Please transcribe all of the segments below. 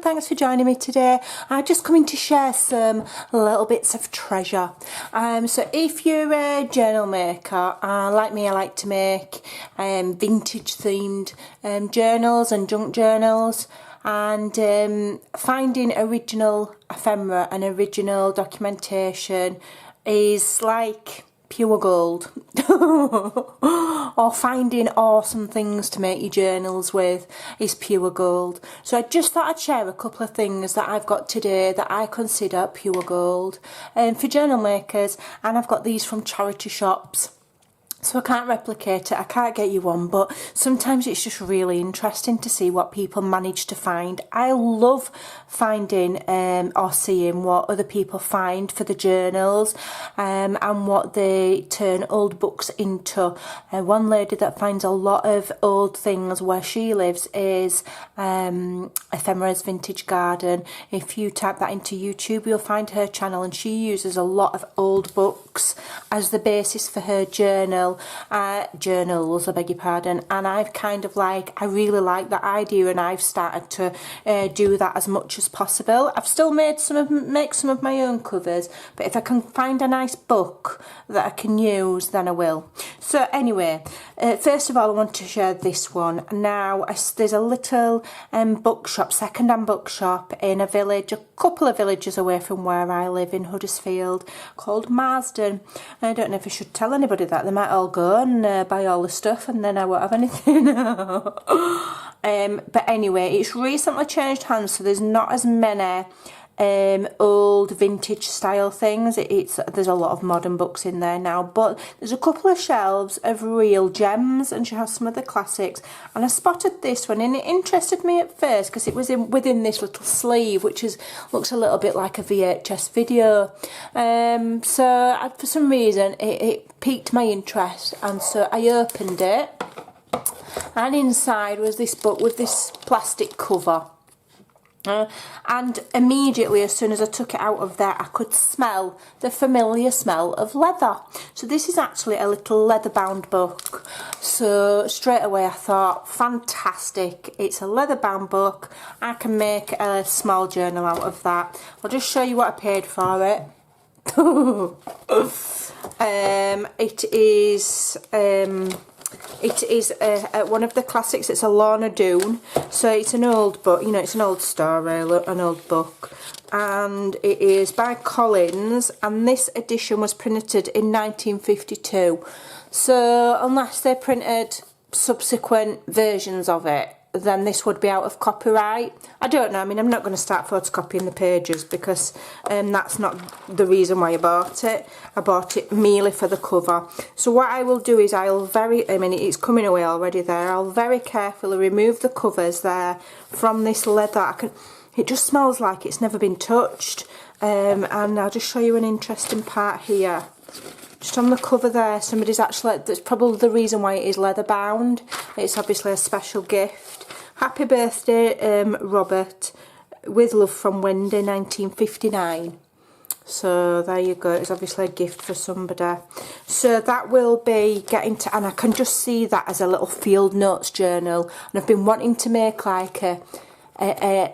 thanks for joining me today. I'm just coming to share some little bits of treasure. So if you're a journal maker, like me, I like to make vintage themed journals and junk journals, and finding original ephemera and original documentation is like pure gold. Or finding awesome things to make your journals with is pure gold. So I just thought I'd share a couple of things that I've got today that I consider pure gold for journal makers, and I've got these from charity shops. So I can't replicate it, I can't get you one, but sometimes it's just really interesting to see what people manage to find. I love finding or seeing what other people find for the journals, and what they turn old books into. One lady that finds a lot of old things where she lives is Ephemera's Vintage Garden. If you type that into YouTube, you'll find her channel, and she uses a lot of old books as the basis for her journals, I beg your pardon, and I've kind of I really like that idea, and I've started to do that as much as possible. I've still make some of my own covers, but if I can find a nice book that I can use, then I will. So anyway, first of all, I want to share this one. Now, there's a little bookshop, second-hand bookshop in a village, a couple of villages away from where I live in Huddersfield, called Marsden. I don't know if I should tell anybody that. They might all go and buy all the stuff, and then I won't have anything. But anyway, it's recently changed hands, so there's not as many old vintage style things. There's a lot of modern books in there now, but there's a couple of shelves of real gems, and she has some of the classics. And I spotted this one, and it interested me at first because it was within this little sleeve, which looks a little bit like a VHS video. So for some reason it piqued my interest, and so I opened it, and inside was this book with this plastic cover. And immediately, as soon as I took it out of there, I could smell the familiar smell of leather. So this is actually a little leather-bound book. So straight away I thought, fantastic, it's a leather-bound book. I can make a small journal out of that. I'll just show you what I paid for it. It is one of the classics. It's a Lorna Doone, so it's an old book, you know, it's an old story, an old book, and it is by Collins, and this edition was printed in 1952, so unless they printed subsequent versions of it, then this would be out of copyright. I don't know, I mean, I'm not going to start photocopying the pages because that's not the reason why I bought it. I bought it merely for the cover. So what I will do is I mean, it's coming away already there. I'll very carefully remove the covers there from this leather. It just smells like it's never been touched. And I'll just show you an interesting part here. Just on the cover there, that's probably the reason why it is leather bound. It's obviously a special gift. Happy birthday, Robert, with love from Wendy, 1959. So there you go, it's obviously a gift for somebody. So that will be getting to, and I can just see that as a little field notes journal. And I've been wanting to make like a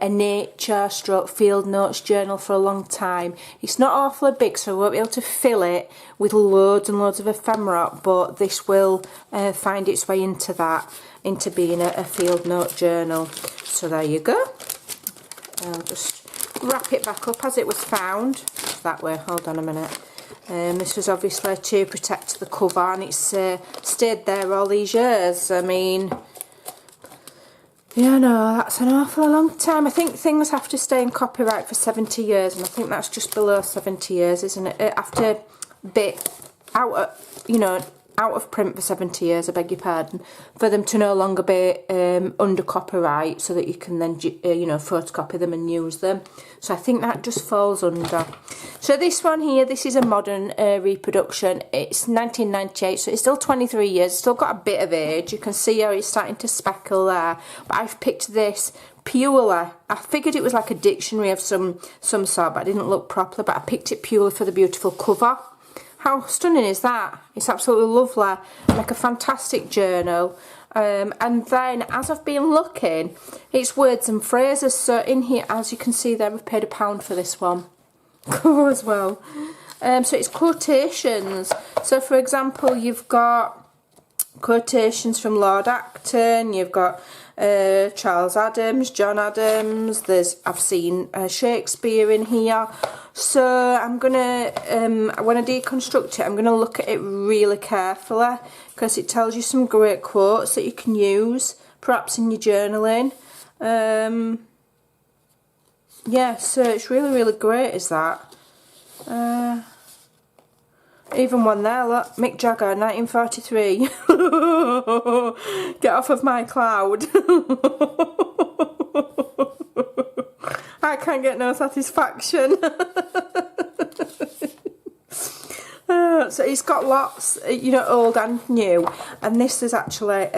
nature stroke field notes journal for a long time. It's not awfully big, so I won't be able to fill it with loads and loads of ephemera, but this will find its way into being a field note journal. So there you go. I'll just wrap it back up as it was found. That way, hold on a minute. This was obviously to protect the cover, and it's stayed there all these years. I mean, yeah, no, that's an awful long time. I think things have to stay in copyright for 70 years, and I think that's just below 70 years, isn't it? After be out of print for 70 years, I beg your pardon, for them to no longer be under copyright, so that you can then, photocopy them and use them. So I think that just falls under. So this one here, this is a modern reproduction. It's 1998, so it's still 23 years. It's still got a bit of age. You can see how it's starting to speckle there. But I've picked this purely. I figured it was like a dictionary of some sort, but it didn't look proper. But I picked it purely for the beautiful cover. How stunning is that? It's absolutely lovely. Like a fantastic journal. And then as I've been looking, it's words and phrases. So in here, as you can see there, I've paid £1 for this one as well. So it's quotations. So for example, you've got quotations from Lord Acton, you've got Charles Adams, John Adams, I've seen Shakespeare in here. So I'm gonna, when I deconstruct it, I'm gonna look at it really carefully, because it tells you some great quotes that you can use, perhaps in your journaling. Yeah, so it's really, really great, is that. Even one there, look, Mick Jagger, 1943. Get off of my cloud. I can't get no satisfaction. So he's got lots, you know, old and new. And this is actually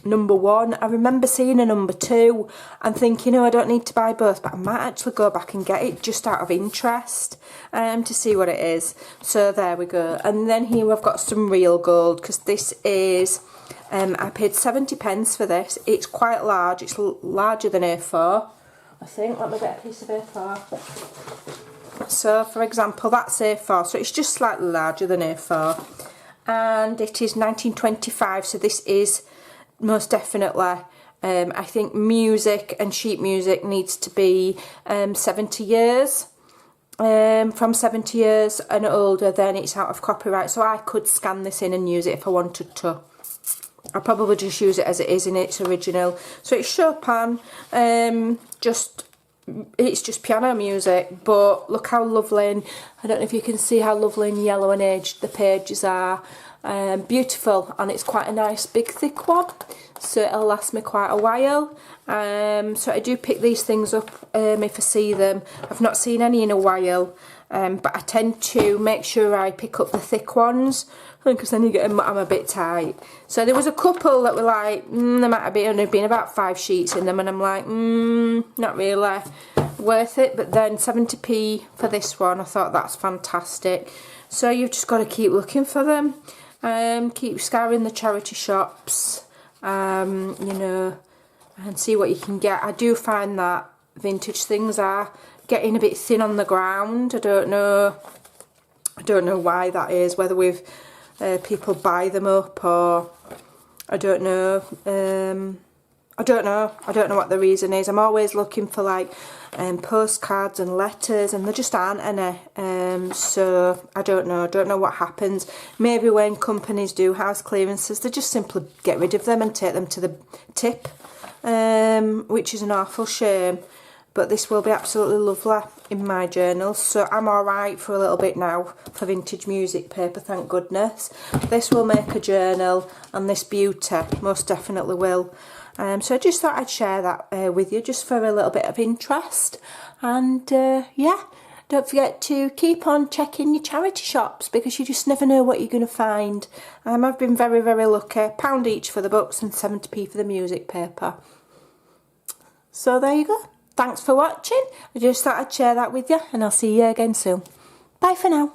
#1. I remember seeing a #2 and thinking, oh, I don't need to buy both, but I might actually go back and get it just out of interest to see what it is. So there we go. And then here I've got some real gold, because this is, I paid 70p for this. It's quite large. It's larger than A4, I think. Let me get a piece of A4. So for example, that's A4, so it's just slightly larger than A4, and it is 1925, so this is most definitely, I think music and sheet music needs to be 70 years, from 70 years and older, then it's out of copyright. So I could scan this in and use it if I wanted to. I'll probably just use it as it is in its original. So it's Chopin, it's just piano music, but look how lovely, and I don't know if you can see how lovely and yellow and aged the pages are. Beautiful, and it's quite a nice big thick one, so it'll last me quite a while. So I do pick these things up if I see them. I've not seen any in a while, but I tend to make sure I pick up the thick ones, because then you get them, I'm a bit tight. So there was a couple that were like, there might have only been about 5 sheets in them, and I'm like, not really worth it. But then 70p for this one, I thought that's fantastic. So you've just got to keep looking for them, keep scouring the charity shops, you know, and see what you can get. I do find that vintage things are getting a bit thin on the ground. I don't know why that is, whether we've people buy them up, or I don't know. I don't know what the reason is. I'm always looking for like postcards and letters, and there just aren't any. So I don't know what happens. Maybe when companies do house clearances, they just simply get rid of them and take them to the tip, which is an awful shame. But this will be absolutely lovely in my journal. So I'm alright for a little bit now for vintage music paper, thank goodness. This will make a journal, and this beauty most definitely will. So I just thought I'd share that with you, just for a little bit of interest. And yeah, don't forget to keep on checking your charity shops, because you just never know what you're going to find. I've been very, very lucky. £1 each for the books and 70p for the music paper. So there you go. Thanks for watching. I just thought I'd share that with you, and I'll see you again soon. Bye for now.